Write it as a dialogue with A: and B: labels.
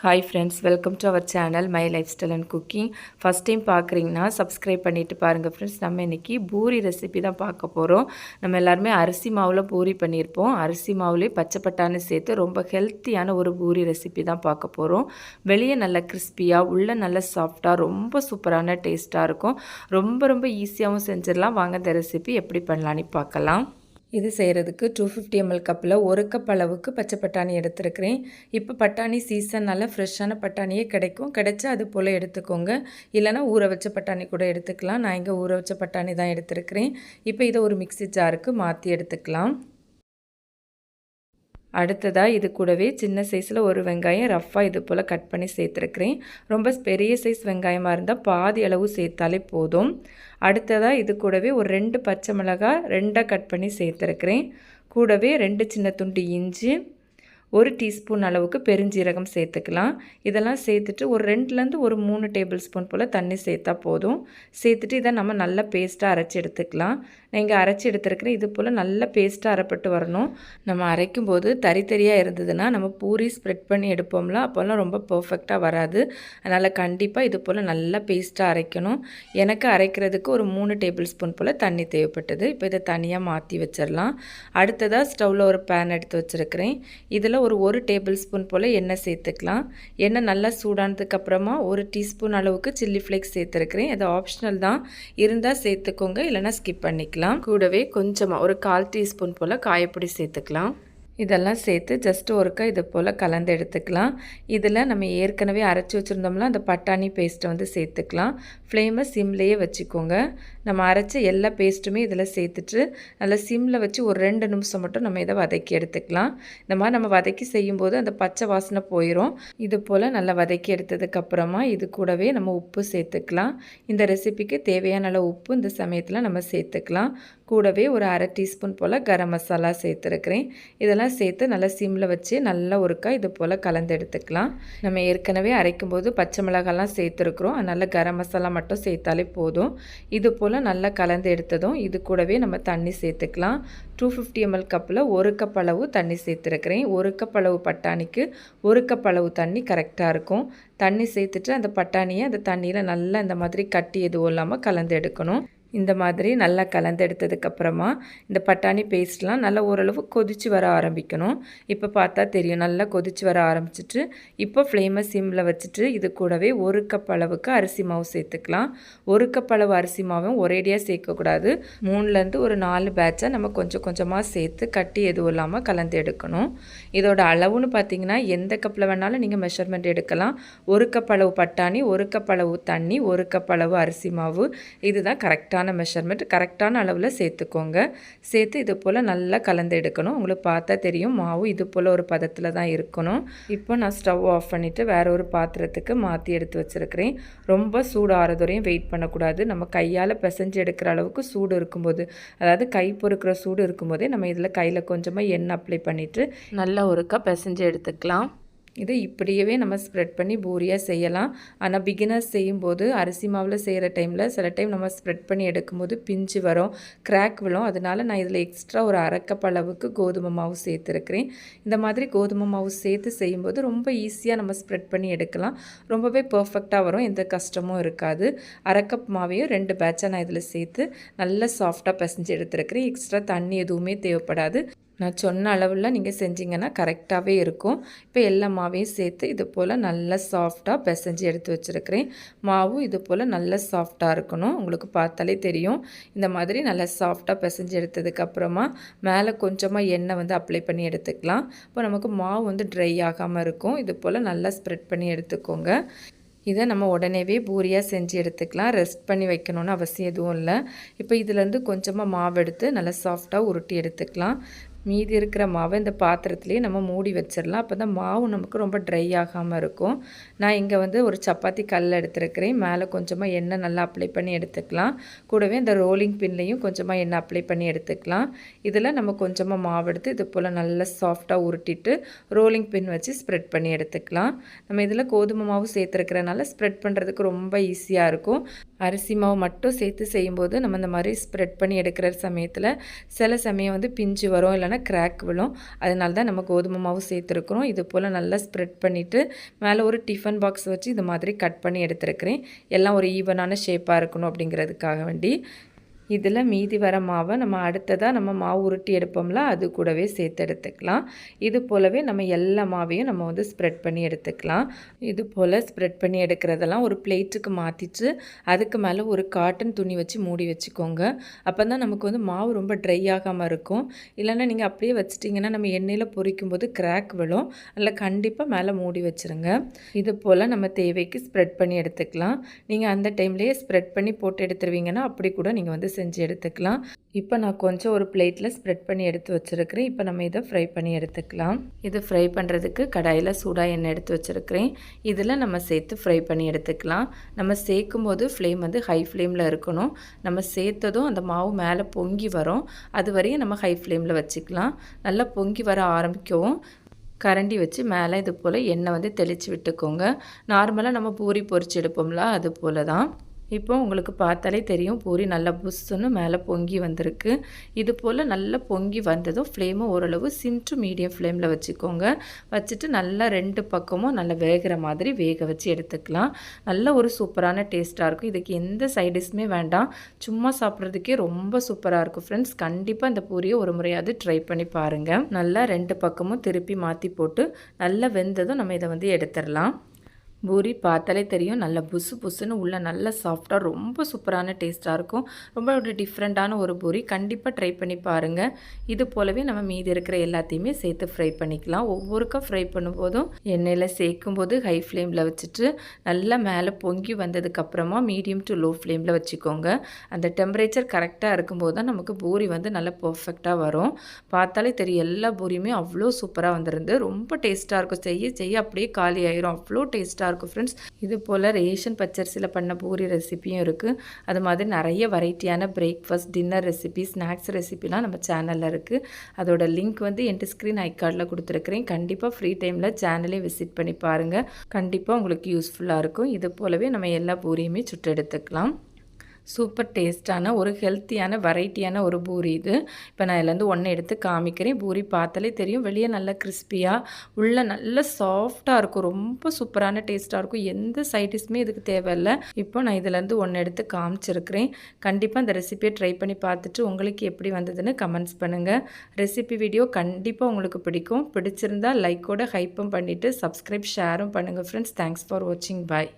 A: Hi friends, welcome to our channel my life style and cooking. First time பார்க்குறீங்கன்னா subscribe பண்ணிவிட்டு பாருங்கள் friends. நம்ம இன்றைக்கி பூரி ரெசிபி தான் பார்க்க போகிறோம். நம்ம எல்லாருமே அரிசி மாவில் பூரி பண்ணியிருப்போம். அரிசி மாவுலேயே பச்சை பட்டாணி சேர்த்து ரொம்ப ஹெல்த்தியான ஒரு பூரி ரெசிபி தான் பார்க்க போகிறோம். வெளியே நல்ல கிறிஸ்பியாக, உள்ளே நல்ல சாஃப்டாக, ரொம்ப சூப்பரான டேஸ்ட்டாக இருக்கும். ரொம்ப ரொம்ப ஈஸியாகவும் செஞ்சிடலாம். வாங்க இந்த ரெசிபி எப்படி பண்ணலான்னு பார்க்கலாம். இது செய்கிறதுக்கு 250 ml கப்பில் 1 கப் அளவுக்கு பச்சை பட்டாணி எடுத்துருக்கிறேன். இப்போ பட்டாணி சீசன்னால் ஃப்ரெஷ்ஷான பட்டாணியே கிடைச்சா அது போல் எடுத்துக்கோங்க. இல்லைனா ஊற வச்ச பட்டாணி கூட எடுத்துக்கலாம். நான் இங்கே ஊற வச்ச பட்டாணி தான் எடுத்துருக்கிறேன். இப்போ இதை ஒரு மிக்ஸி ஜாருக்கு மாற்றி எடுத்துக்கலாம். அடுத்ததாக இது கூடவே சின்ன சைஸில் ஒரு வெங்காயம் ரஃப்பாக இது போல் கட் பண்ணி சேர்த்துருக்கிறேன். ரொம்ப பெரிய சைஸ் வெங்காயமாக இருந்தால் பாதி அளவு சேர்த்தாலே போதும். அடுத்ததாக இது கூடவே ஒரு 2 பச்சை மிளகாய் 2 கட் பண்ணி சேர்த்துருக்கிறேன். கூடவே 2 சின்ன துண்டு இஞ்சி, 1 டீஸ்பூன் அளவுக்கு பெருஞ்சீரகம் சேர்த்துக்கலாம். இதெல்லாம் சேர்த்துட்டு ஒரு 2லேருந்து ஒரு 3 டேபிள் ஸ்பூன் போல் தண்ணி சேர்த்தா போதும். சேர்த்துட்டு இதை நம்ம நல்லா பேஸ்ட்டாக அரைச்சி எடுத்துக்கலாம். நான் இங்கே அரைச்சி எடுத்துருக்கிறேன். இது போல் நல்ல பேஸ்ட்டாக அரைப்பட்டு வரணும். நம்ம அரைக்கும் போது தரியாக இருந்ததுன்னா நம்ம பூரி ஸ்ப்ரெட் பண்ணி எடுப்போம்ல, அப்போல்லாம் ரொம்ப பர்ஃபெக்டாக வராது. அதனால் கண்டிப்பாக இது போல் நல்லா பேஸ்ட்டாக அரைக்கணும். எனக்கு அரைக்கிறதுக்கு ஒரு 3 டேபிள் ஸ்பூன் போல் தண்ணி தேவைப்பட்டது. இப்போ இதை தனியாக மாற்றி வச்சிடலாம். அடுத்ததாக ஸ்டவ்வில் ஒரு பேன் எடுத்து வச்சுருக்கிறேன். இதில் ஒரு டேபிள் ஸ்பூன் போல் எண்ணெய் சேர்த்துக்கலாம். எண்ணெய் நல்லா சூடானதுக்கப்புறமா 1 டீஸ்பூன் அளவுக்கு சில்லி ஃப்ளேக்ஸ் சேர்த்துருக்கிறேன். அது ஆப்ஷனல் தான், இருந்தால் சேர்த்துக்கோங்க, இல்லைனா ஸ்கிப் பண்ணிக்கலாம். கூடவே கொஞ்சமாக ஒரு 1/4 டீஸ்பூன் போல் காயப்பொடி சேர்த்துக்கலாம். இதெல்லாம் சேர்த்து ஜஸ்ட் ஒருக்கா இது போல் கலந்து எடுத்துக்கலாம். இதில் நம்ம ஏற்கனவே அரைச்சி வச்சுருந்தோம்னா அந்த பட்டாணி பேஸ்ட்டை வந்து சேர்த்துக்கலாம். ஃப்ளேமை சிம்லேயே வச்சுக்கோங்க. நம்ம அரைச்ச எல்லா பேஸ்ட்டுமே இதில் சேர்த்துட்டு நல்லா சிம்மில் வச்சு ஒரு 2 நிமிஷம் மட்டும் நம்ம இதை வதக்கி எடுத்துக்கலாம். இந்த மாதிரி நம்ம வதக்கி செய்யும்போது அந்த பச்சை வாசனை போயிடும். இது போல் நல்லா வதக்கி எடுத்ததுக்கப்புறமா இது கூடவே நம்ம உப்பு சேர்த்துக்கலாம். இந்த ரெசிபிக்கு தேவையான அளவு உப்பு இந்த சமயத்தில் நம்ம சேர்த்துக்கலாம். கூடவே ஒரு 1/2 டீஸ்பூன் போல் கரம் மசாலா சேர்த்துருக்கிறேன். இதெல்லாம் சேர்த்து நல்லா சிம்மில் வச்சு நல்லா ஒருக்கா இது போல் கலந்து எடுத்துக்கலாம். நம்ம ஏற்கனவே அரைக்கும்போது பச்சை மிளகாலாம் சேர்த்துருக்குறோம். அதனால் கரம் மசாலா மட்டும் சேர்த்தாலே போதும். இது போல் நல்லா கலந்து எடுத்ததும் இது கூடவே நம்ம தண்ணி சேர்த்துக்கலாம். 250 ml கப்பில் 1 கப் அளவு தண்ணி சேர்த்துருக்கிறேன். 1 கப் அளவு பட்டாணிக்கு 1 கப் அளவு தண்ணி கரெக்டாக இருக்கும். தண்ணி சேர்த்துட்டு அந்த பட்டாணியை அந்த தண்ணியில் நல்லா இந்த மாதிரி கட்டி எதுவும் இல்லாமல் கலந்து எடுக்கணும். இந்த மாதிரி நல்லா கலந்து எடுத்ததுக்கப்புறமா இந்த பட்டாணி பேஸ்ட்லாம் நல்லா ஓரளவு கொதித்து வர ஆரம்பிக்கணும். இப்போ பார்த்தா தெரியும், நல்லா கொதித்து வர ஆரம்பிச்சிட்டு இப்போ ஃப்ளேமை சிம்மில் வச்சுட்டு இது கூடவே 1 கப் அளவுக்கு அரிசி மாவு சேர்த்துக்கலாம். 1 கப் அளவு அரிசி மாவும் ஒரேடியாக சேர்க்கக்கூடாது. 3லேருந்து ஒரு 4 பேட்சாக நம்ம கொஞ்சம் கொஞ்சமாக சேர்த்து கட்டி எதுவும் இல்லாமல் கலந்து எடுக்கணும். இதோட அளவுன்னு பார்த்தீங்கன்னா எந்த கப்பில் வேணாலும் நீங்கள் மெஷர்மெண்ட் எடுக்கலாம். 1 கப் அளவு பட்டாணி, 1 கப் அளவு தண்ணி, 1 கப் அளவு அரிசி மாவு, இதுதான் கரெக்டாக மெஷர்மெண்ட். கரெக்டான அளவில் சேர்த்துக்கோங்க. சேர்த்து இது போல் நல்லா கலந்து எடுக்கணும். உங்களுக்கு பார்த்தா தெரியும் மாவு இது போல் ஒரு பதத்தில் தான் இருக்கணும். இப்போ நான் ஸ்டவ் ஆஃப் பண்ணிவிட்டு வேற ஒரு பாத்திரத்துக்கு மாற்றி எடுத்து வச்சுருக்கிறேன். ரொம்ப சூடு ஆறதுவரையும் வெயிட் பண்ணக்கூடாது. நம்ம கையால் பிசைஞ்சு எடுக்கிற அளவுக்கு சூடு இருக்கும்போது, அதாவது கை பொறுக்கிற சூடு இருக்கும்போதே நம்ம இதில் கையில் கொஞ்சமாக எண்ணெய் அப்ளை பண்ணிவிட்டு நல்லா ஒருக்கா பிசைஞ்சு எடுத்துக்கலாம். இதை இப்படியே நம்ம ஸ்ப்ரெட் பண்ணி பூரியாக செய்யலாம். ஆனால் பிகினர்ஸ் செய்யும்போது அரிசி மாவில் செய்கிற டைமில் சில டைம் நம்ம ஸ்ப்ரெட் பண்ணி எடுக்கும்போது பிஞ்சு வரும், கிராக் விழும். அதனால் நான் இதில் எக்ஸ்ட்ரா ஒரு 1/2 கப் அளவுக்கு கோதுமை மாவு சேர்த்துருக்கிறேன். இந்த மாதிரி கோதுமை மாவு சேர்த்து செய்யும்போது ரொம்ப ஈஸியாக நம்ம ஸ்ப்ரெட் பண்ணி எடுக்கலாம். ரொம்பவே பர்ஃபெக்டாக வரும், எந்த கஷ்டமும் இருக்காது. 1/2 கப் மாவையும் 2 பேட்சாக நான் இதில் சேர்த்து நல்லா சாஃப்டாக பிசைஞ்சு எடுத்துருக்கிறேன். எக்ஸ்ட்ரா தண்ணி எதுவுமே தேவைப்படாது. நான் சொன்ன அளவில் நீங்கள் செஞ்சிங்கன்னா கரெக்டாகவே இருக்கும். இப்போ எல்லா மாவையும் சேர்த்து இது போல் நல்லா சாஃப்டாக பிசைஞ்சு எடுத்து வச்சுருக்கிறேன். மாவு இது போல் நல்லா சாஃப்டாக இருக்கணும். உங்களுக்கு பார்த்தாலே தெரியும். இந்த மாதிரி நல்லா சாஃப்டாக பிசைஞ்சு எடுத்ததுக்கப்புறமா மேலே கொஞ்சமாக எண்ணெய் வந்து அப்ளை பண்ணி எடுத்துக்கலாம். இப்போ நமக்கு மாவு வந்து ட்ரை ஆகாமல் இருக்கும். இது போல் நல்லா ஸ்ப்ரெட் பண்ணி எடுத்துக்கோங்க. இதை நம்ம உடனேவே பூரியாக செஞ்சு எடுத்துக்கலாம். ரெஸ்ட் பண்ணி வைக்கணும்னு அவசியம் எதுவும் இல்லை. இப்போ இதிலேருந்து கொஞ்சமாக மாவு எடுத்து நல்லா சாஃப்டாக உருட்டி எடுத்துக்கலாம். மீதி இருக்கிற மாவை இந்த பாத்திரத்துலேயே நம்ம மூடி வச்சிடலாம். அப்போ தான் மாவு நமக்கு ரொம்ப ட்ரை ஆகாமல் இருக்கும். நான் இங்கே வந்து ஒரு சப்பாத்தி கல் எடுத்துருக்கிறேன். மேலே கொஞ்சமாக எண்ணெய் நல்லா அப்ளை பண்ணி எடுத்துக்கலாம். கூடவே இந்த ரோலிங் பின்லேயும் கொஞ்சமாக எண்ணெய் அப்ளை பண்ணி எடுத்துக்கலாம். இதில் நம்ம கொஞ்சமாக மாவு எடுத்து இது போல் நல்லா சாஃப்டாக உருட்டிட்டு ரோலிங் பின் வச்சு ஸ்ப்ரெட் பண்ணி எடுத்துக்கலாம். நம்ம இதில் கோதுமை மாவு சேர்த்துருக்கிறனால ஸ்ப்ரெட் பண்ணுறதுக்கு ரொம்ப ஈஸியாக இருக்கும். அரிசி மாவு மட்டும் சேர்த்து செய்யும்போது நம்ம இந்த மாதிரி ஸ்ப்ரெட் பண்ணி எடுக்கிற சமயத்தில் சில சமயம் வந்து பிஞ்சு வரும், இல்லைனா இல்லைனா கிராக் விழும். அதனால தான் நம்ம கோதுமை மாவு சேர்த்துருக்குறோம். இது போல் நல்லா ஸ்ப்ரெட் பண்ணிவிட்டு மேலே ஒரு டிஃபன் பாக்ஸ் வச்சு இது மாதிரி கட் பண்ணி எடுத்துருக்கிறேன். எல்லாம் ஒரு ஈவனான ஷேப்பாக இருக்கணும் அப்படிங்கிறதுக்காக வேண்டி. இதில் மீதி வர மாவை நம்ம அடுத்ததாக நம்ம மாவு உருட்டி எடுப்போம்ல, அது கூடவே சேர்த்து எடுத்துக்கலாம். இது போலவே நம்ம எல்லா மாவையும் நம்ம வந்து ஸ்ப்ரெட் பண்ணி எடுத்துக்கலாம். இது போல் ஸ்ப்ரெட் பண்ணி எடுக்கிறதெல்லாம் ஒரு பிளேட்டுக்கு மாற்றிட்டு அதுக்கு மேலே ஒரு காட்டன் துணி வச்சு மூடி வச்சுக்கோங்க. அப்போ தான் நமக்கு வந்து மாவு ரொம்ப ட்ரை ஆகாமல் இருக்கும். இல்லைன்னா நீங்கள் அப்படியே வச்சிட்டிங்கன்னா நம்ம எண்ணெயில் பொரிக்கும் போது கிராக் விழும். அதில் கண்டிப்பாக மேலே மூடி வச்சுருங்க. இது போல் நம்ம தேவைக்கு ஸ்ப்ரெட் பண்ணி எடுத்துக்கலாம். நீங்கள் அந்த டைம்லேயே ஸ்ப்ரெட் பண்ணி போட்டு எடுத்துருவீங்கன்னா அப்படி கூட நீங்கள் வந்து செஞ்சு எடுத்துக்கலாம். இப்போ நான் கொஞ்சம் ஒரு பிளேட்டில் ஸ்ப்ரெட் பண்ணி எடுத்து வச்சுருக்கிறேன். இப்போ நம்ம இதை ஃப்ரை பண்ணி எடுத்துக்கலாம். இது ஃப்ரை பண்ணுறதுக்கு கடாயில் சூடாக எண்ணெய் எடுத்து வச்சுருக்கிறேன். இதில் நம்ம சேர்த்து ஃப்ரை பண்ணி எடுத்துக்கலாம். நம்ம சேர்க்கும் போது ஃப்ளேம் வந்து ஹை ஃப்ளேமில் இருக்கணும். நம்ம சேர்த்ததும் அந்த மாவு மேலே பொங்கி வரும். அது வரையும் நம்ம ஹை ஃப்ளேமில் வச்சுக்கலாம். நல்லா பொங்கி வர ஆரம்பிக்கவும் கரண்டி வச்சு மேலே இது போல் எண்ணெய் வந்து தெளித்து விட்டுக்கோங்க. நார்மலாக நம்ம பூரி பொரிச்சு எடுப்போம்ல, அது போல் தான். இப்போ உங்களுக்கு பார்த்தாலே தெரியும் பூரி நல்லா புஷ்ஷுன்னு மேலே பொங்கி வந்திருக்கு. இது போல் நல்லா பொங்கி வந்ததும் ஃப்ளேமும் ஓரளவு சிம் டு மீடியம் ஃப்ளேமில் வச்சுக்கோங்க. வச்சுட்டு நல்லா 2 பக்கமும் நல்லா வேகிற மாதிரி வேக வச்சு எடுத்துக்கலாம். நல்ல ஒரு சூப்பரான டேஸ்ட்டாக இருக்கும். இதுக்கு எந்த சைடிஷ்மே வேண்டாம், சும்மா சாப்பிட்றதுக்கே ரொம்ப சூப்பராக இருக்கும் ஃப்ரெண்ட்ஸ். கண்டிப்பாக இந்த பூரியை ஒரு முறையாவது ட்ரை பண்ணி பாருங்கள். நல்லா 2 பக்கமும் திருப்பி மாற்றி போட்டு நல்லா வெந்ததும் நம்ம இதை வந்து எடுத்துடலாம். பூரி பார்த்தாலே தெரியும் நல்லா புசு புசுன்னு உள்ள நல்லா சாஃப்டாக ரொம்ப சூப்பரான டேஸ்ட்டாக இருக்கும். ரொம்ப ஒரு டிஃப்ரெண்ட்டான ஒரு பூரி. கண்டிப்பாக ட்ரை பண்ணி பாருங்கள். இது போலவே நம்ம மீதி இருக்கிற எல்லாத்தையுமே சேர்த்து ஃப்ரை பண்ணிக்கலாம். ஒவ்வொருக்கா ஃப்ரை பண்ணும்போதும் எண்ணெயில் சேர்க்கும் போது ஹை ஃப்ளேமில் வச்சுட்டு நல்லா மேலே பொங்கி வந்ததுக்கப்புறமா மீடியம் டு லோ ஃப்ளேமில் வச்சுக்கோங்க. அந்த டெம்பரேச்சர் கரெக்டாக இருக்கும்போது தான் நமக்கு பூரி வந்து நல்லா பர்ஃபெக்டாக வரும். பார்த்தாலே தெரியும் எல்லா பூரியுமே அவ்வளோ சூப்பராக வந்துருந்து. ரொம்ப டேஸ்ட்டாக இருக்கும். செய்ய செய்ய அப்படியே காலி ஆயிரும். அவ்வளோ டேஸ்ட்டாக இருக்கும் ஃப்ரெண்ட்ஸ். இது போல் ரேஷன் பச்சரிசியில் பண்ண பூரி ரெசிபியும் இருக்குது. அது மாதிரி நிறைய வெரைட்டியான பிரேக்ஃபாஸ்ட், டின்னர் ரெசிபி, ஸ்நாக்ஸ் ரெசிபிலாம் நம்ம சேனலில் இருக்குது. அதோட லிங்க் வந்து என் ஸ்க்ரீன் ஐகார்டில் கொடுத்துருக்குறேன். கண்டிப்பாக ஃப்ரீ டைமில் சேனலே விசிட் பண்ணி பாருங்கள். கண்டிப்பாக உங்களுக்கு யூஸ்ஃபுல்லாக இருக்கும். இது போலவே நம்ம எல்லா பூரியுமே சுட்டு எடுத்துக்கலாம். சூப்பர் டேஸ்ட்டான ஒரு ஹெல்த்தியான வெரைட்டியான ஒரு பூரி இது. இப்போ நான் இதுலேருந்து ஒன்று எடுத்து காமிக்கிறேன். பூரி பார்த்தாலே தெரியும் வெளியே நல்லா கிறிஸ்பியாக உள்ள நல்ல சாஃப்டாக இருக்கும். ரொம்ப சூப்பரான டேஸ்ட்டாக இருக்கும். எந்த சைடிஷ்மே இதுக்கு தேவையில்லை. இப்போ நான் இதிலேருந்து ஒன்று எடுத்து காமிச்சிருக்கிறேன். கண்டிப்பாக இந்த ரெசிபியை ட்ரை பண்ணி பார்த்துட்டு உங்களுக்கு எப்படி வந்ததுன்னு கமெண்ட்ஸ் பண்ணுங்கள். ரெசிபி வீடியோ கண்டிப்பாக உங்களுக்கு பிடிக்கும். பிடிச்சிருந்தால் லைக்கோட ஹைப்பும் பண்ணிவிட்டு சப்ஸ்கிரைப் ஷேரும் பண்ணுங்கள் ஃப்ரெண்ட்ஸ். தேங்க்ஸ் ஃபார் வாட்சிங். பாய்.